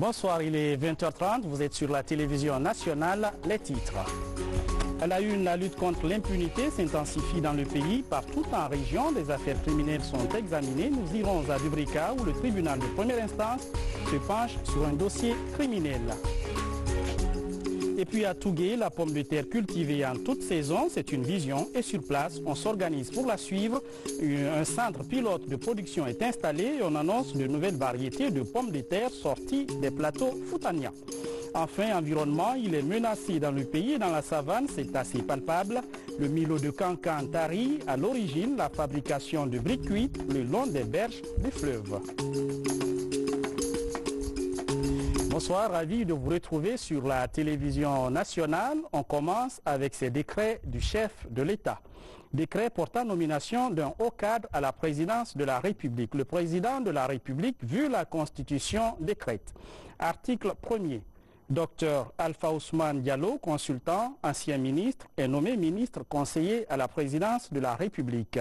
Bonsoir, il est 20h30, vous êtes sur la télévision nationale, les titres. À la une, la lutte contre l'impunité s'intensifie dans le pays. Partout en région, des affaires criminelles sont examinées. Nous irons à Dubrika où le tribunal de première instance se penche sur un dossier criminel. Et puis à Tougué, la pomme de terre cultivée en toute saison, c'est une vision et sur place, on s'organise pour la suivre. Un centre pilote de production est installé et on annonce de nouvelles variétés de pommes de terre sorties des plateaux Foutania. Enfin, environnement, il est menacé dans le pays et dans la savane, c'est assez palpable. Le Milo de Cancan tarit à l'origine la fabrication de briques cuites le long des berges des fleuves. Bonsoir, ravi de vous retrouver sur la télévision nationale. On commence avec ces décrets du chef de l'État. Décret portant nomination d'un haut cadre à la présidence de la République. Le président de la République, vu la Constitution, décrète. Article 1er. Dr Alpha Ousmane Diallo, consultant, ancien ministre, est nommé ministre conseiller à la présidence de la République.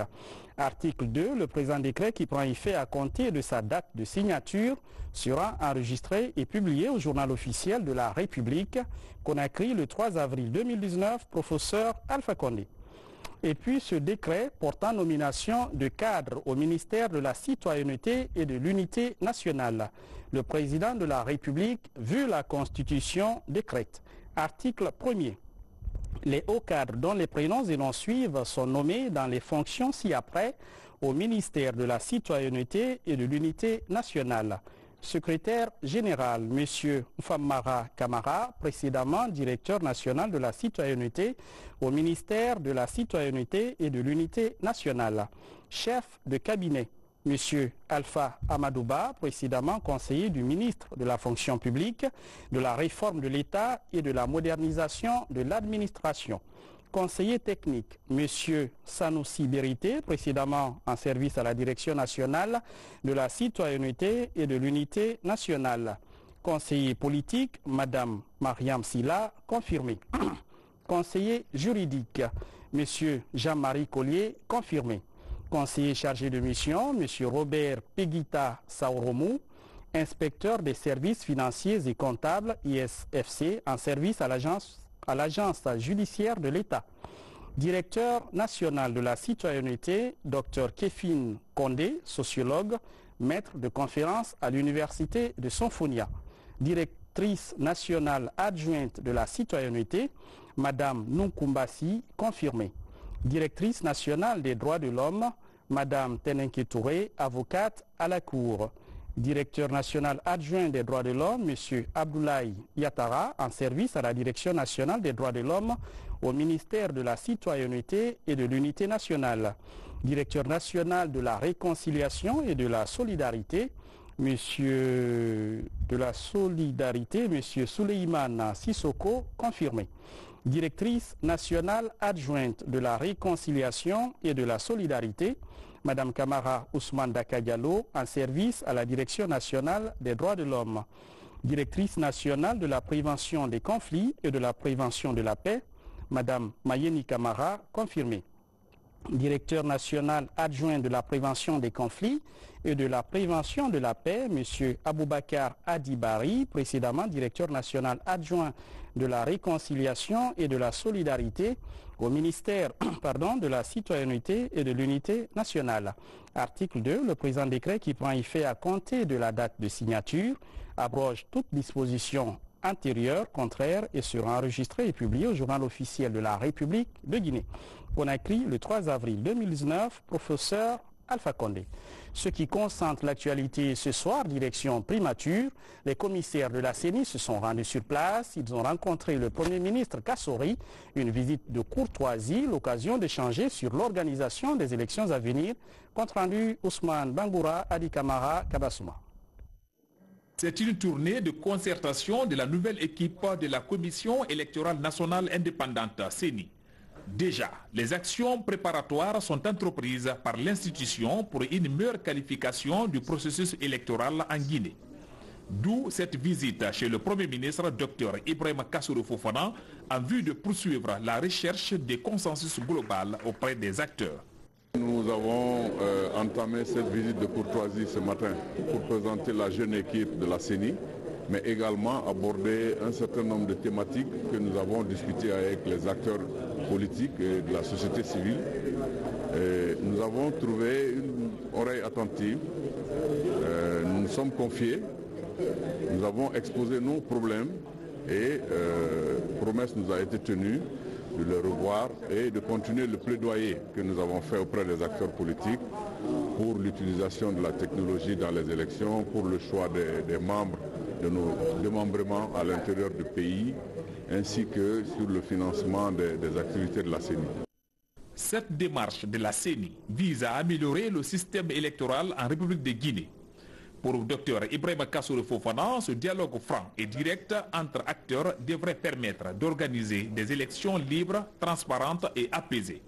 Article 2. Le présent décret qui prend effet à compter de sa date de signature sera enregistré et publié au journal officiel de la République, Conakry le 3 avril 2019, professeur Alpha Condé. Et puis ce décret portant nomination de cadre au ministère de la Citoyenneté et de l'Unité nationale. Le président de la République, vu la Constitution, décrète. Article 1er. Les hauts cadres dont les prénoms et noms suivent sont nommés dans les fonctions ci-après au ministère de la Citoyenneté et de l'Unité nationale. Secrétaire général, M. Mfamara Kamara, précédemment directeur national de la citoyenneté au ministère de la Citoyenneté et de l'Unité nationale. Chef de cabinet, M. Alpha Amadouba, précédemment conseiller du ministre de la fonction publique, de la réforme de l'État et de la modernisation de l'administration. Conseiller technique, M. Sanoussi Berité, précédemment en service à la Direction nationale de la citoyenneté et de l'unité nationale. Conseiller politique, Mme Mariam Silla, confirmé. Conseiller juridique, M. Jean-Marie Collier, confirmé. Conseiller chargé de mission, M. Robert Peguita Saoromou, inspecteur des services financiers et comptables, ISFC, en service à l'agence judiciaire de l'État. Directeur national de la citoyenneté, Dr Kéfine Condé, sociologue, maître de conférence à l'université de Sonfonia. Directrice nationale adjointe de la citoyenneté, Madame Nunkumbasi, confirmée. Directrice nationale des droits de l'homme, Madame Tenenke Touré, avocate à la Cour. Directeur national adjoint des droits de l'homme, M. Abdoulaye Yatara, en service à la Direction nationale des droits de l'homme au ministère de la Citoyenneté et de l'Unité nationale. Directeur national de la réconciliation et de la solidarité, M. Souleymane Sissoko, confirmé. Directrice nationale adjointe de la réconciliation et de la solidarité, Madame Kamara Ousmane Daka Diallo, en service à la Direction nationale des droits de l'homme. Directrice nationale de la prévention des conflits et de la prévention de la paix, Madame Mayeni Kamara, confirmée. Directeur national adjoint de la prévention des conflits et de la prévention de la paix, M. Aboubakar Adibari, précédemment directeur national adjoint de la réconciliation et de la solidarité au ministère de la citoyenneté et de l'unité nationale. Article 2. Le présent décret qui prend effet à compter de la date de signature abroge toute disposition antérieure, contraire et sera enregistré et publié au journal officiel de la République de Guinée. Conakry, le 3 avril 2019, professeur Alpha Condé. Ce qui concentre l'actualité ce soir, direction primature, les commissaires de la CENI se sont rendus sur place. Ils ont rencontré le Premier ministre Kassori, une visite de courtoisie, l'occasion d'échanger sur l'organisation des élections à venir. Compte rendu Ousmane Bangoura, Adi Kamara, Kabasouma. C'est une tournée de concertation de la nouvelle équipe de la Commission électorale nationale indépendante, CENI. Déjà, les actions préparatoires sont entreprises par l'institution pour une meilleure qualification du processus électoral en Guinée. D'où cette visite chez le Premier ministre Dr Ibrahima Kassourou Fofana en vue de poursuivre la recherche des consensus global auprès des acteurs. Nous avons entamé cette visite de courtoisie ce matin pour présenter la jeune équipe de la CENI mais également aborder un certain nombre de thématiques que nous avons discutées avec les acteurs politiques et de la société civile. Et nous avons trouvé une oreille attentive, nous nous sommes confiés, nous avons exposé nos problèmes et promesse nous a été tenue de le revoir et de continuer le plaidoyer que nous avons fait auprès des acteurs politiques pour l'utilisation de la technologie dans les élections, pour le choix des membres de nos démembrements à l'intérieur du pays, ainsi que sur le financement des activités de la CENI. Cette démarche de la CENI vise à améliorer le système électoral en République de Guinée. Pour le Dr Ibrahima Kassourou Fofana, ce dialogue franc et direct entre acteurs devrait permettre d'organiser des élections libres, transparentes et apaisées.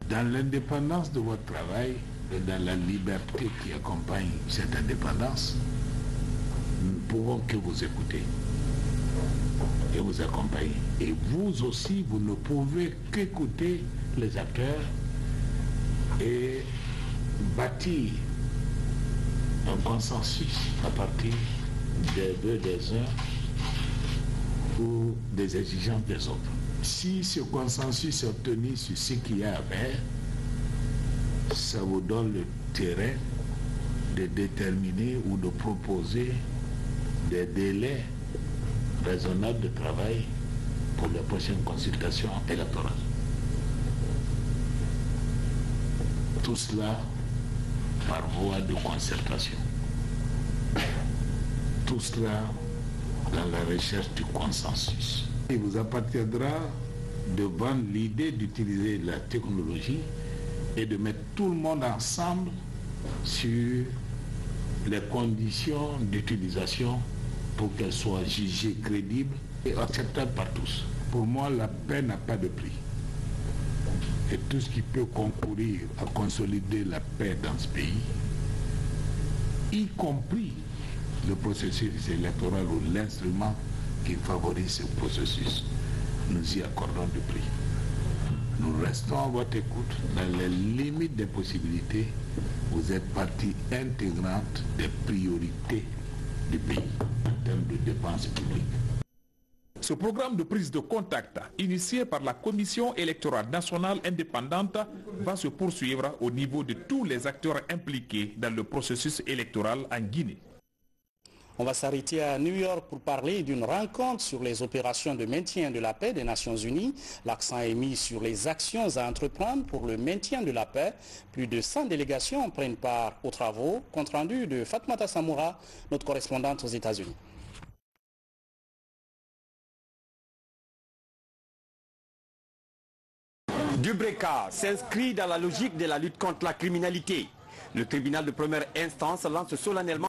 Dans l'indépendance de votre travail et dans la liberté qui accompagne cette indépendance, nous ne pouvons que vous écouter et vous accompagner. Et vous aussi, vous ne pouvez qu'écouter les acteurs et bâtir un consensus à partir des vœux des uns ou des exigences des autres. Si ce consensus est obtenu sur ce qu'il y a à faire, ça vous donne le terrain de déterminer ou de proposer des délais raisonnables de travail pour les prochaines consultations électorales. Tout cela par voie de concertation. Tout cela dans la recherche du consensus. Il vous appartiendra de vendre l'idée d'utiliser la technologie et de mettre tout le monde ensemble sur les conditions d'utilisation pour qu'elle soit jugée crédible et acceptable par tous. Pour moi, la paix n'a pas de prix. Et tout ce qui peut concourir à consolider la paix dans ce pays, y compris le processus électoral ou l'instrument qui favorise ce processus, nous y accordons du prix. Nous restons à votre écoute dans les limites des possibilités. Vous êtes partie intégrante des priorités du pays en termes de dépenses publiques. Ce programme de prise de contact, initié par la Commission électorale nationale indépendante, va se poursuivre au niveau de tous les acteurs impliqués dans le processus électoral en Guinée. On va s'arrêter à New York pour parler d'une rencontre sur les opérations de maintien de la paix des Nations Unies. L'accent est mis sur les actions à entreprendre pour le maintien de la paix. Plus de 100 délégations prennent part aux travaux. Compte rendu de Fatmata Samoura, notre correspondante aux États-Unis. Dubreka s'inscrit dans la logique de la lutte contre la criminalité. Le tribunal de première instance lance solennellement.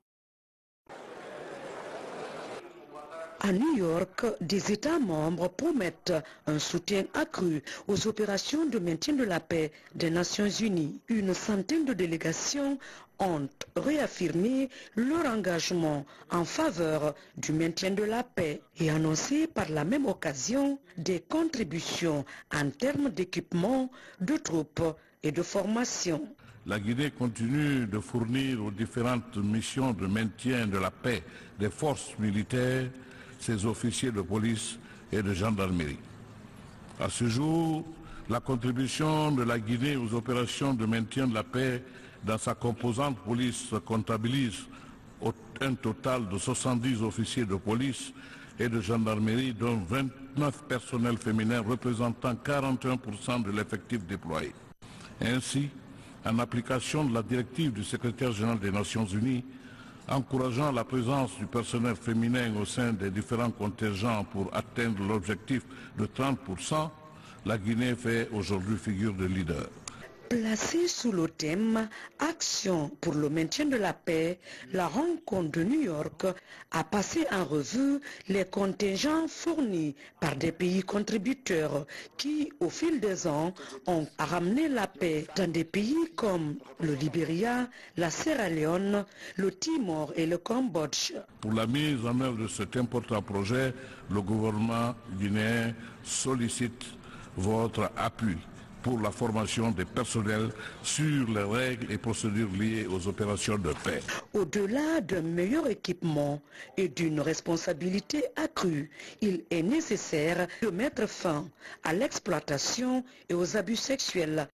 À New York, des États membres promettent un soutien accru aux opérations de maintien de la paix des Nations Unies. Une centaine de délégations ont réaffirmé leur engagement en faveur du maintien de la paix et annoncé par la même occasion des contributions en termes d'équipement, de troupes et de formation. La Guinée continue de fournir aux différentes missions de maintien de la paix des forces militaires ses officiers de police et de gendarmerie. À ce jour, la contribution de la Guinée aux opérations de maintien de la paix dans sa composante police comptabilise un total de 70 officiers de police et de gendarmerie, dont 29 personnels féminins représentant 41% de l'effectif déployé. Ainsi, en application de la directive du secrétaire général des Nations Unies, encourageant la présence du personnel féminin au sein des différents contingents pour atteindre l'objectif de 30%, la Guinée fait aujourd'hui figure de leader. Placée sous le thème « Action pour le maintien de la paix », la rencontre de New York a passé en revue les contingents fournis par des pays contributeurs qui, au fil des ans, ont ramené la paix dans des pays comme le Libéria, la Sierra Leone, le Timor et le Cambodge. Pour la mise en œuvre de cet important projet, le gouvernement guinéen sollicite votre appui pour la formation des personnels sur les règles et procédures liées aux opérations de paix. Au-delà d'un meilleur équipement et d'une responsabilité accrue, il est nécessaire de mettre fin à l'exploitation et aux abus sexuels.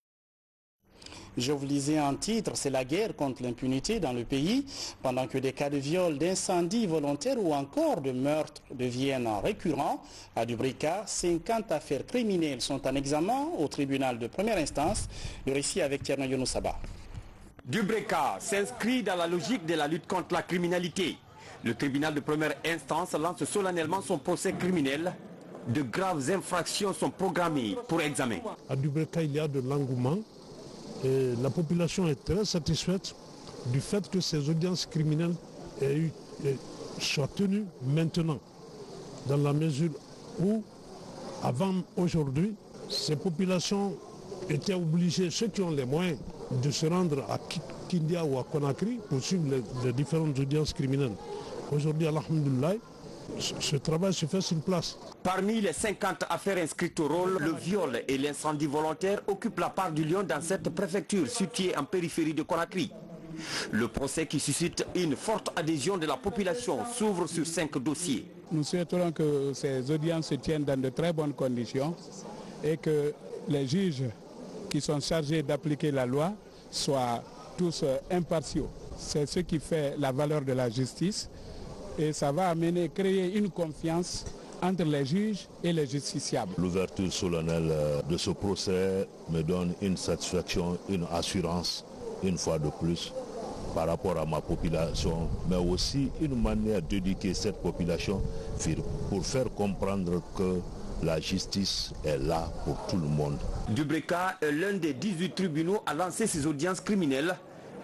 Je vous lisais un titre, c'est la guerre contre l'impunité dans le pays, pendant que des cas de viol, d'incendie volontaire ou encore de meurtre deviennent récurrents. À Dubrika, 50 affaires criminelles sont en examen au tribunal de première instance. Le récit avec Tierno Younoussaba. Dubrika s'inscrit dans la logique de la lutte contre la criminalité. Le tribunal de première instance lance solennellement son procès criminel. De graves infractions sont programmées pour examen. À Dubrika, il y a de l'engouement. Et la population est très satisfaite du fait que ces audiences criminelles soient tenues maintenant, dans la mesure où, avant aujourd'hui, ces populations étaient obligées, ceux qui ont les moyens, de se rendre à Kindia ou à Conakry pour suivre les différentes audiences criminelles. Aujourd'hui, alhamdoulilah, ce travail se fait sur place. Parmi les 50 affaires inscrites au rôle, le viol et l'incendie volontaire occupent la part du lion dans cette préfecture située en périphérie de Conakry. Le procès qui suscite une forte adhésion de la population s'ouvre sur 5 dossiers. Nous souhaiterons que ces audiences se tiennent dans de très bonnes conditions et que les juges qui sont chargés d'appliquer la loi soient tous impartiaux. C'est ce qui fait la valeur de la justice. Et ça va créer une confiance entre les juges et les justiciables. L'ouverture solennelle de ce procès me donne une satisfaction, une assurance, une fois de plus, par rapport à ma population, mais aussi une manière d'éduquer cette population pour faire comprendre que la justice est là pour tout le monde. Dubrika est l'un des 18 tribunaux à lancer ces audiences criminelles,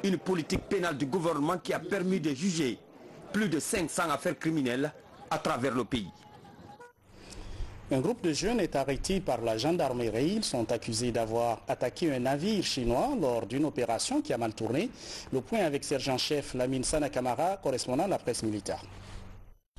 une politique pénale du gouvernement qui a permis de juger plus de 500 affaires criminelles à travers le pays. Un groupe de jeunes est arrêté par la gendarmerie. Ils sont accusés d'avoir attaqué un navire chinois lors d'une opération qui a mal tourné. Le point avec sergent-chef Lamine Sana Kamara, correspondant de la presse militaire.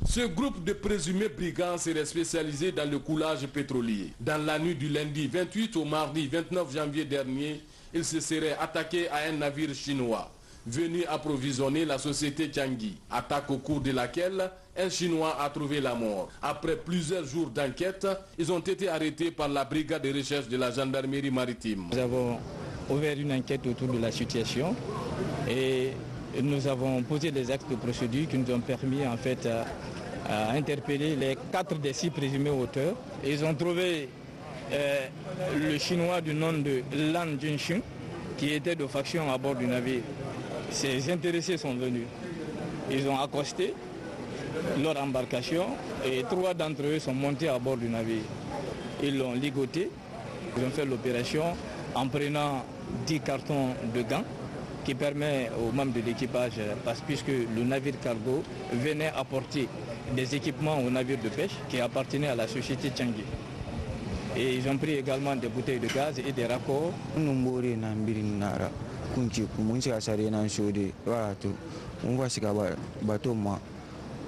Ce groupe de présumés brigands serait spécialisé dans le coulage pétrolier. Dans la nuit du lundi 28 au mardi 29 janvier dernier, ils se seraient attaqués à un navire chinois venu approvisionner la société Tiangui, attaque au cours de laquelle un Chinois a trouvé la mort. Après plusieurs jours d'enquête, ils ont été arrêtés par la brigade de recherche de la gendarmerie maritime. Nous avons ouvert une enquête autour de la situation et nous avons posé des actes de procédure qui nous ont permis en fait à interpeller les 4 des 6 présumés auteurs. Ils ont trouvé le Chinois du nom de Lan Junxing qui était de faction à bord du navire. Ces intéressés sont venus. Ils ont accosté leur embarcation et 3 d'entre eux sont montés à bord du navire. Ils l'ont ligoté. Ils ont fait l'opération en prenant 10 cartons de gants qui permet aux membres de l'équipage, puisque le navire cargo venait apporter des équipements au navire de pêche qui appartenait à la société Tiangui. Et ils ont pris également des bouteilles de gaz et des raccords. Kunci mun shiga sare nan shode wato mun va shiga bateau ma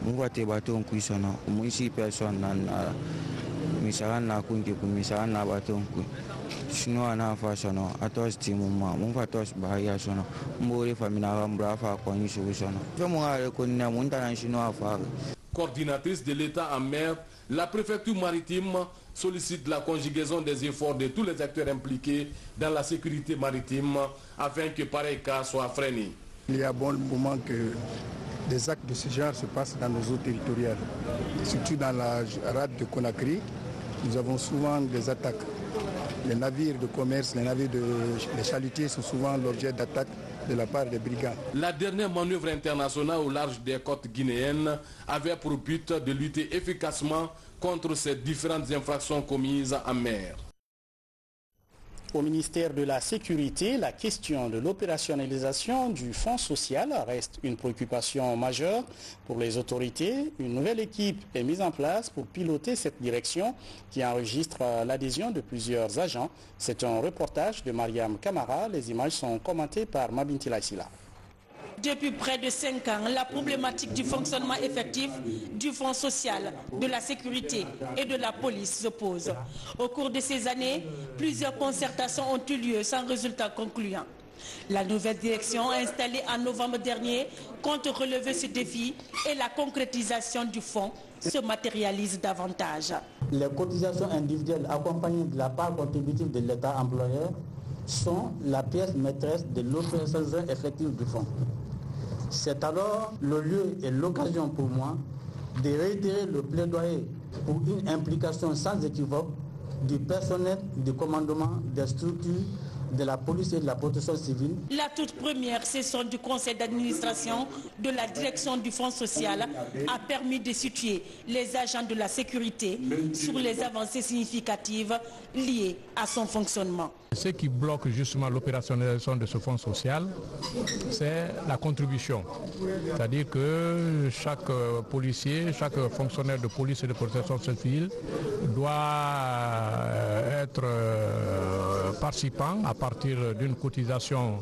mun va te bateau ku sono mun si person nan na misalan na kunci ku misalan na bateau ku shino na fa sono atos ti mun va tos ba ya sono mbore famina gambra fa ko ni shu sono fe mun are ko na mun tan shino fa. Coordinatrice de l'État en mer, la préfecture maritime sollicite la conjugaison des efforts de tous les acteurs impliqués dans la sécurité maritime afin que pareil cas soit freiné. Il y a bon moment que des actes de ce genre se passent dans nos eaux territoriales. Surtout dans la rade de Conakry, nous avons souvent des attaques. Les navires de commerce, les chalutiers sont souvent l'objet d'attaques de la part des brigands. La dernière manœuvre internationale au large des côtes guinéennes avait pour but de lutter efficacement contre ces différentes infractions commises en mer. Au ministère de la Sécurité, la question de l'opérationnalisation du Fonds social reste une préoccupation majeure pour les autorités. Une nouvelle équipe est mise en place pour piloter cette direction qui enregistre l'adhésion de plusieurs agents. C'est un reportage de Mariam Kamara. Les images sont commentées par Mabinti Laïsila. Depuis près de 5 ans, la problématique du fonctionnement effectif du Fonds social, de la sécurité et de la police se pose. Au cours de ces années, plusieurs concertations ont eu lieu sans résultat concluant. La nouvelle direction installée en novembre dernier compte relever ce défi et la concrétisation du fonds se matérialise davantage. Les cotisations individuelles accompagnées de la part contributive de l'État employeur sont la pièce maîtresse de l'opérationnalisation effective du fonds. C'est alors le lieu et l'occasion pour moi de réitérer le plaidoyer pour une implication sans équivoque du personnel du commandement des structures de la police et de la protection civile. La toute première session du conseil d'administration de la direction du Fonds social a permis de situer les agents de la sécurité sur les avancées significatives liées à son fonctionnement. Ce qui bloque justement l'opérationnalisation de ce fonds social, c'est la contribution. C'est-à-dire que chaque policier, chaque fonctionnaire de police et de protection civile doit être participant à partir d'une cotisation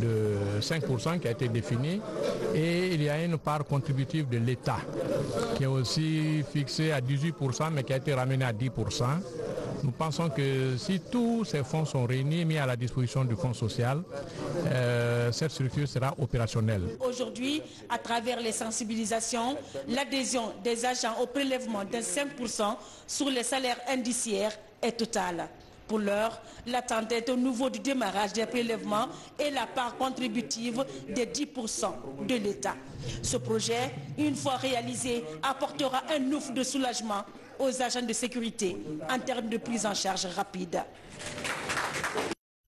de 5% qui a été définie, et il y a une part contributive de l'État qui est aussi fixée à 18% mais qui a été ramenée à 10%. Nous pensons que si tous ces fonds sont réunis, mis à la disposition du Fonds social, cette structure sera opérationnelle. Aujourd'hui, à travers les sensibilisations, l'adhésion des agents au prélèvement de 5% sur les salaires indiciaires est totale. Pour l'heure, l'attente est au niveau du démarrage des prélèvements et la part contributive des 10% de l'État. Ce projet, une fois réalisé, apportera un ouf de soulagement aux agents de sécurité en termes de prise en charge rapide.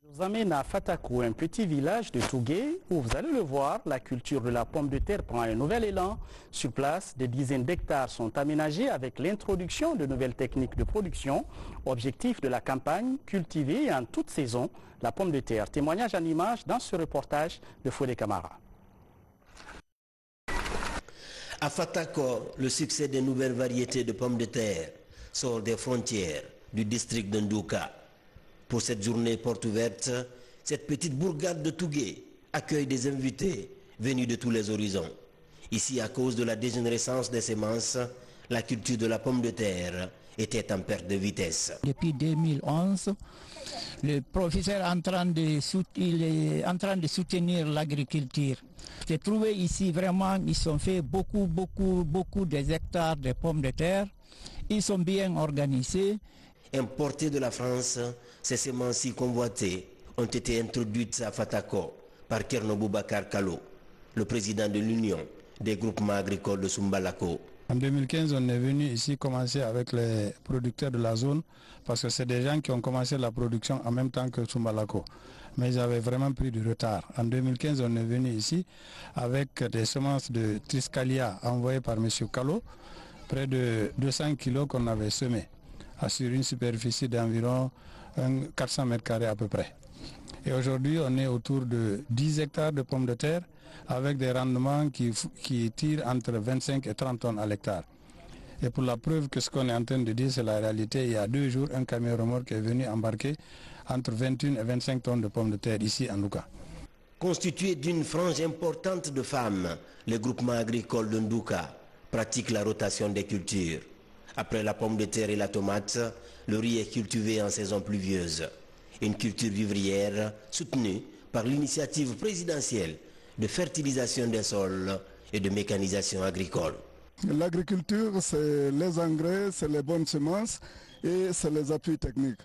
Je vous amène à Fatakou, un petit village de Tougué, où vous allez le voir, la culture de la pomme de terre prend un nouvel élan. Sur place, des dizaines d'hectares sont aménagés avec l'introduction de nouvelles techniques de production. Objectif de la campagne, cultiver en toute saison la pomme de terre. Témoignage en images dans ce reportage de Fodé Camara. À Fatako, le succès des nouvelles variétés de pommes de terre sort des frontières du district de Ndouka. Pour cette journée porte ouverte, cette petite bourgade de Tougué accueille des invités venus de tous les horizons. Ici, à cause de la dégénérescence des semences, la culture de la pomme de terre était en perte de vitesse. Depuis 2011, le professeur est en train de soutenir l'agriculture. J'ai trouvé ici vraiment, ils ont fait beaucoup des hectares de pommes de terre. Ils sont bien organisés. Importées de la France, ces semences si convoitées ont été introduites à Fatako par Kerno Boubacar Kalo, le président de l'Union des groupements agricoles de Sumbalako. En 2015, on est venu ici commencer avec les producteurs de la zone parce que c'est des gens qui ont commencé la production en même temps que Sumbalako. Mais ils avaient vraiment pris du retard. En 2015, on est venu ici avec des semences de Triscalia envoyées par M. Kalo, près de 200 kilos qu'on avait semés sur une superficie d'environ 400 mètres carrés à peu près. Et aujourd'hui, on est autour de 10 hectares de pommes de terre avec des rendements qui tirent entre 25 et 30 tonnes à l'hectare. Et pour la preuve que ce qu'on est en train de dire, c'est la réalité, il y a 2 jours, un camion remorque est venu embarquer entre 21 et 25 tonnes de pommes de terre ici en Ndouka. Constitué d'une frange importante de femmes, les groupements agricoles de Ndouka pratiquent la rotation des cultures. Après la pomme de terre et la tomate, le riz est cultivé en saison pluvieuse. Une culture vivrière soutenue par l'initiative présidentielle de fertilisation des sols et de mécanisation agricole. L'agriculture, c'est les engrais, c'est les bonnes semences et c'est les appuis techniques.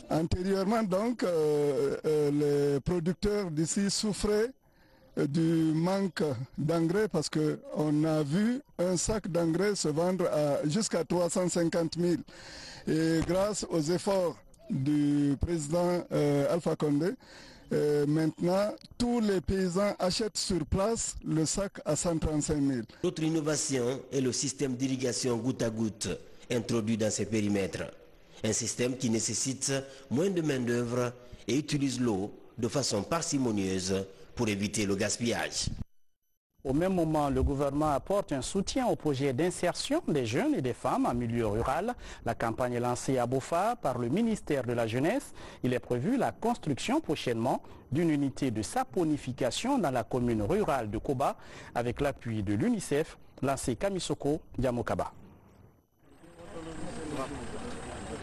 Antérieurement, donc, les producteurs d'ici souffraient du manque d'engrais parce qu'on a vu un sac d'engrais se vendre jusqu'à 350 000. Et grâce aux efforts du président Alpha Condé, maintenant, tous les paysans achètent sur place le sac à 135 000. L'autre innovation est le système d'irrigation goutte à goutte introduit dans ces périmètres. Un système qui nécessite moins de main-d'œuvre et utilise l'eau de façon parcimonieuse pour éviter le gaspillage. Au même moment, le gouvernement apporte un soutien au projet d'insertion des jeunes et des femmes en milieu rural. La campagne est lancée à Bofa par le ministère de la Jeunesse. Il est prévu la construction prochainement d'une unité de saponification dans la commune rurale de Koba avec l'appui de l'UNICEF, lancé Kamisoko Diamokaba.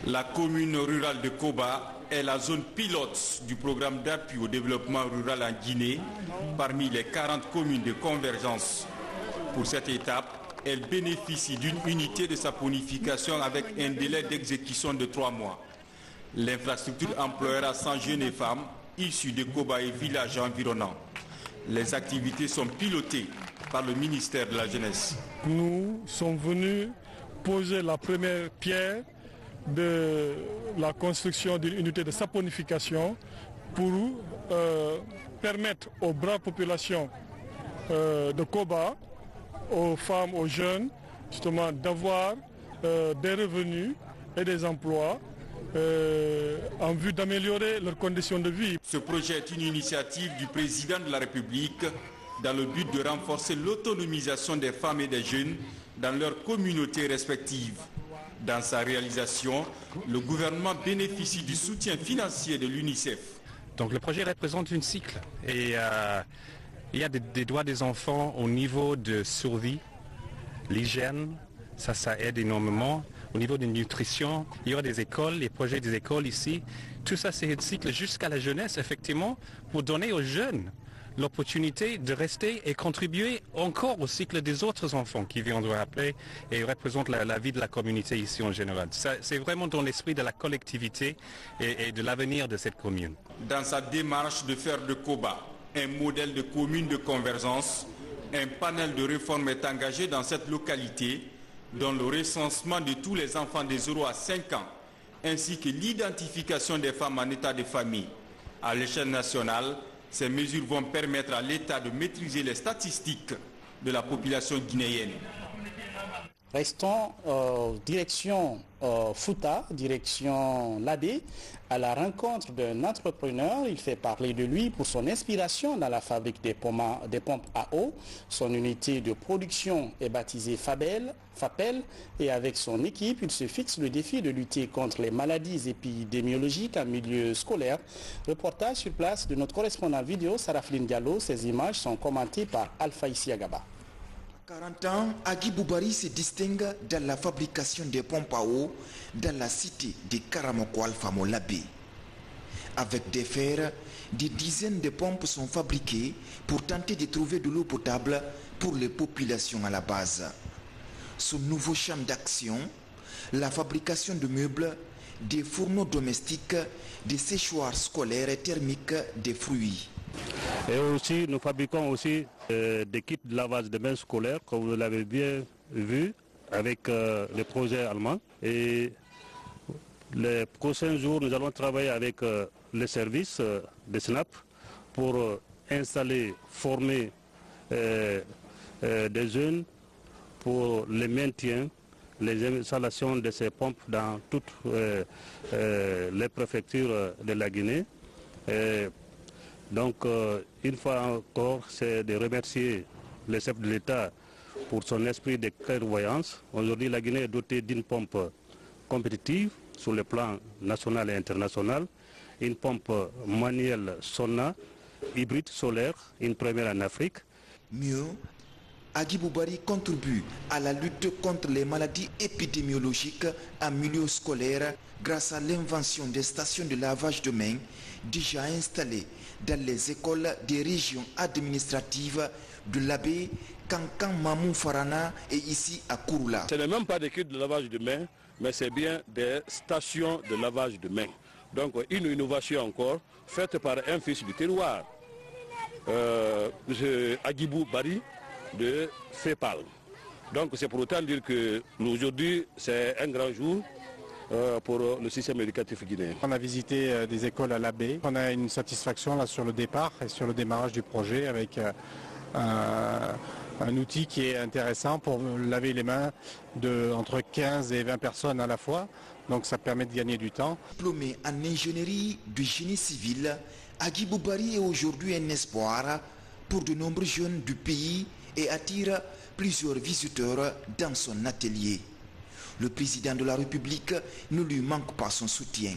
La commune rurale de Koba est la zone pilote du programme d'appui au développement rural en Guinée parmi les 40 communes de convergence. Pour cette étape, elle bénéficie d'une unité de saponification avec un délai d'exécution de 3 mois. L'infrastructure employera 100 jeunes et femmes issus de Koba et villages environnants. Les activités sont pilotées par le ministère de la Jeunesse. Nous sommes venus poser la première pierre de la construction d'une unité de saponification pour permettre aux braves populations de Koba, aux femmes, aux jeunes, justement d'avoir des revenus et des emplois en vue d'améliorer leurs conditions de vie. Ce projet est une initiative du président de la République dans le but de renforcer l'autonomisation des femmes et des jeunes dans leurs communautés respectives. Dans sa réalisation, le gouvernement bénéficie du soutien financier de l'UNICEF. Donc le projet représente un cycle et il y a des droits des enfants au niveau de survie, l'hygiène, ça aide énormément. Au niveau de nutrition, il y aura des écoles, les projets des écoles ici. Tout ça c'est un cycle jusqu'à la jeunesse effectivement pour donner aux jeunes l'opportunité de rester et contribuer encore au cycle des autres enfants qui viendront après et représentent la vie de la communauté ici en général. C'est vraiment dans l'esprit de la collectivité et de l'avenir de cette commune. Dans sa démarche de faire de Koba un modèle de commune de convergence, un panel de réformes est engagé dans cette localité, dont le recensement de tous les enfants de 0 à 5 ans, ainsi que l'identification des femmes en état de famille. À l'échelle nationale, ces mesures vont permettre à l'État de maîtriser les statistiques de la population guinéenne. Restons direction Fouta, direction Labé, à la rencontre d'un entrepreneur. Il fait parler de lui pour son inspiration dans la fabrique des pompes à eau. Son unité de production est baptisée FAPEL et avec son équipe, il se fixe le défi de lutter contre les maladies épidémiologiques en milieu scolaire. Reportage sur place de notre correspondant vidéo, Sarafline Diallo. Ces images sont commentées par Alpha Isiagaba. 40 ans, Agibou Bari se distingue dans la fabrication des pompes à eau dans la cité de Karamoko Alpha Molabé. Avec des fers, des dizaines de pompes sont fabriquées pour tenter de trouver de l'eau potable pour les populations à la base. Son nouveau champ d'action, la fabrication de meubles, des fourneaux domestiques, des séchoirs scolaires et thermiques des fruits. Et aussi, nous fabriquons aussi des kits de lavage de mains scolaires, comme vous l'avez bien vu, avec les projets allemands. Et les prochains jours, nous allons travailler avec les services de SNAP pour installer, former des jeunes pour le maintien, les installations de ces pompes dans toutes les préfectures de la Guinée. Donc, une fois encore, c'est de remercier le chef de l'État pour son esprit de clairvoyance. Aujourd'hui, la Guinée est dotée d'une pompe compétitive sur le plan national et international, une pompe manuelle Sonna, hybride solaire, une première en Afrique. Mieux, Agibou Bari contribue à la lutte contre les maladies épidémiologiques en milieu scolaire grâce à l'invention des stations de lavage de mains déjà installées dans les écoles des régions administratives de Labé, Kankan, Mamou, Farana et ici à Kouroula. Ce n'est même pas des kits de lavage de mains, mais c'est bien des stations de lavage de mains. Donc une innovation encore faite par un fils du terroir, Agibou Bari de FEPAL. Donc c'est pour autant dire que aujourd'hui c'est un grand jour pour le système éducatif guinéen. On a visité des écoles à l'Abbé. On a une satisfaction là sur le départ et sur le démarrage du projet avec un outil qui est intéressant pour laver les mains de entre 15 et 20 personnes à la fois. Donc ça permet de gagner du temps. Diplômé en ingénierie du génie civil, Agibou Bari est aujourd'hui un espoir pour de nombreux jeunes du pays et attire plusieurs visiteurs dans son atelier. Le président de la République ne lui manque pas son soutien.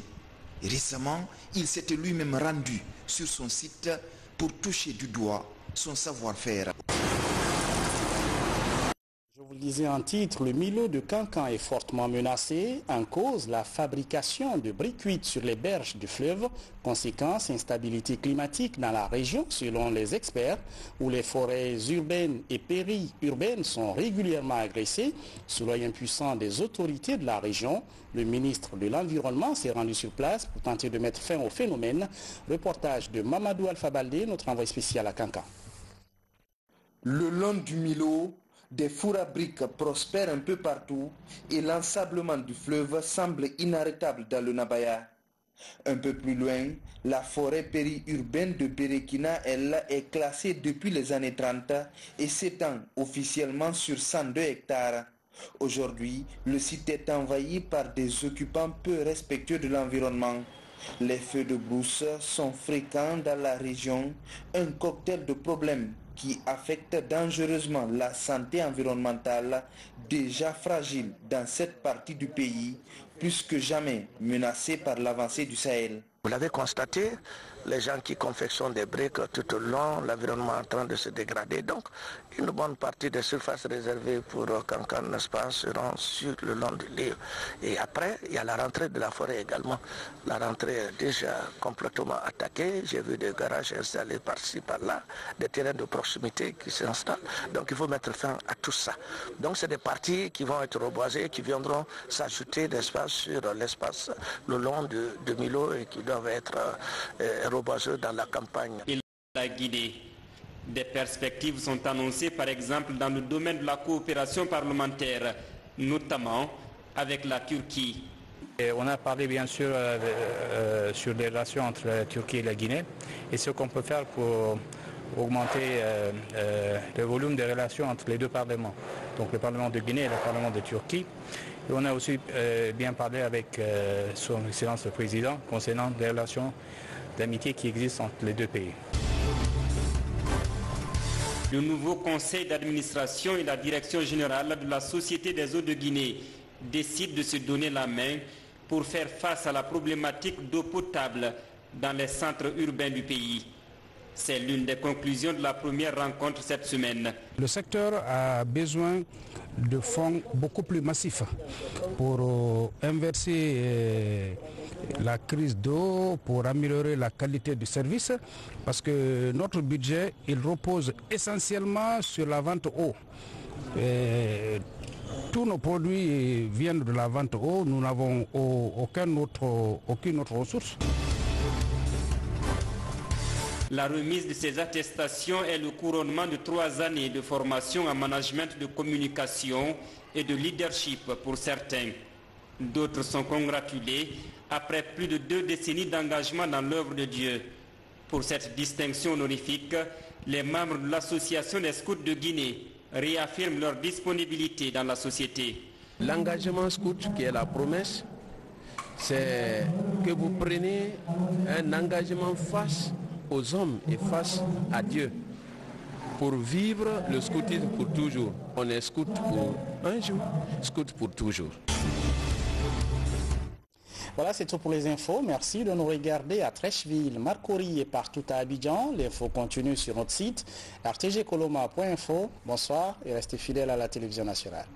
Récemment, il s'était lui-même rendu sur son site pour toucher du doigt son savoir-faire. Je vous le disais en titre, le Milo de Cancan est fortement menacé. En cause, la fabrication de briques cuites sur les berges du fleuve. Conséquence, instabilité climatique dans la région, selon les experts, où les forêts urbaines et périurbaines sont régulièrement agressées. Sous l'œil impuissant des autorités de la région, le ministre de l'Environnement s'est rendu sur place pour tenter de mettre fin au phénomène. Reportage de Mamadou Alpha Baldé, notre envoyé spécial à Cancan. Le long du Milo, des fours à briques prospèrent un peu partout et l'ensablement du fleuve semble inarrêtable dans le Nabaya. Un peu plus loin, la forêt périurbaine de Berekina, elle, est classée depuis les années 30 et s'étend officiellement sur 102 hectares. Aujourd'hui, le site est envahi par des occupants peu respectueux de l'environnement. Les feux de brousse sont fréquents dans la région, un cocktail de problèmes qui affecte dangereusement la santé environnementale déjà fragile dans cette partie du pays, plus que jamais menacée par l'avancée du Sahel. Vous l'avez constaté, les gens qui confectionnent des briques tout au long, l'environnement est en train de se dégrader. Donc, une bonne partie des surfaces réservées pour Cancan, n'est-ce pas, seront sur le long du lieu. Et après, il y a la rentrée de la forêt également. La rentrée est déjà complètement attaquée. J'ai vu des garages installés par-ci, par-là, des terrains de proximité qui s'installent. Donc, il faut mettre fin à tout ça. Donc, c'est des parties qui vont être reboisées, qui viendront s'ajouter, n'est-ce pas, sur l'espace le long de Milo et qui doivent être reboiseux dans la campagne. La Guinée. Des perspectives sont annoncées par exemple dans le domaine de la coopération parlementaire, notamment avec la Turquie. Et on a parlé bien sûr sur les relations entre la Turquie et la Guinée et ce qu'on peut faire pour augmenter le volume des relations entre les deux parlements, donc le Parlement de Guinée et le Parlement de Turquie. Et on a aussi bien parlé avec son Excellence le Président concernant les relations d'amitié qui existent entre les deux pays. Le nouveau conseil d'administration et la direction générale de la Société des eaux de Guinée décident de se donner la main pour faire face à la problématique d'eau potable dans les centres urbains du pays. C'est l'une des conclusions de la première rencontre cette semaine. Le secteur a besoin de fonds beaucoup plus massifs pour inverser la crise d'eau, pour améliorer la qualité du service, parce que notre budget, il repose essentiellement sur la vente eau. Tous nos produits viennent de la vente eau, nous n'avons aucune autre ressource. La remise de ces attestations est le couronnement de 3 années de formation en management de communication et de leadership pour certains. D'autres sont congratulés après plus de 2 décennies d'engagement dans l'œuvre de Dieu. Pour cette distinction honorifique, les membres de l'Association des scouts de Guinée réaffirment leur disponibilité dans la société. L'engagement scout qui est la promesse, c'est que vous preniez un engagement face aux hommes et face à Dieu pour vivre le scoutisme pour toujours. On est scout pour un jour, scout pour toujours. Voilà, c'est tout pour les infos. Merci de nous regarder à Trècheville, Marcory et partout à Abidjan. L'info continue sur notre site rtgcoloma.info. Bonsoir et restez fidèles à la télévision nationale.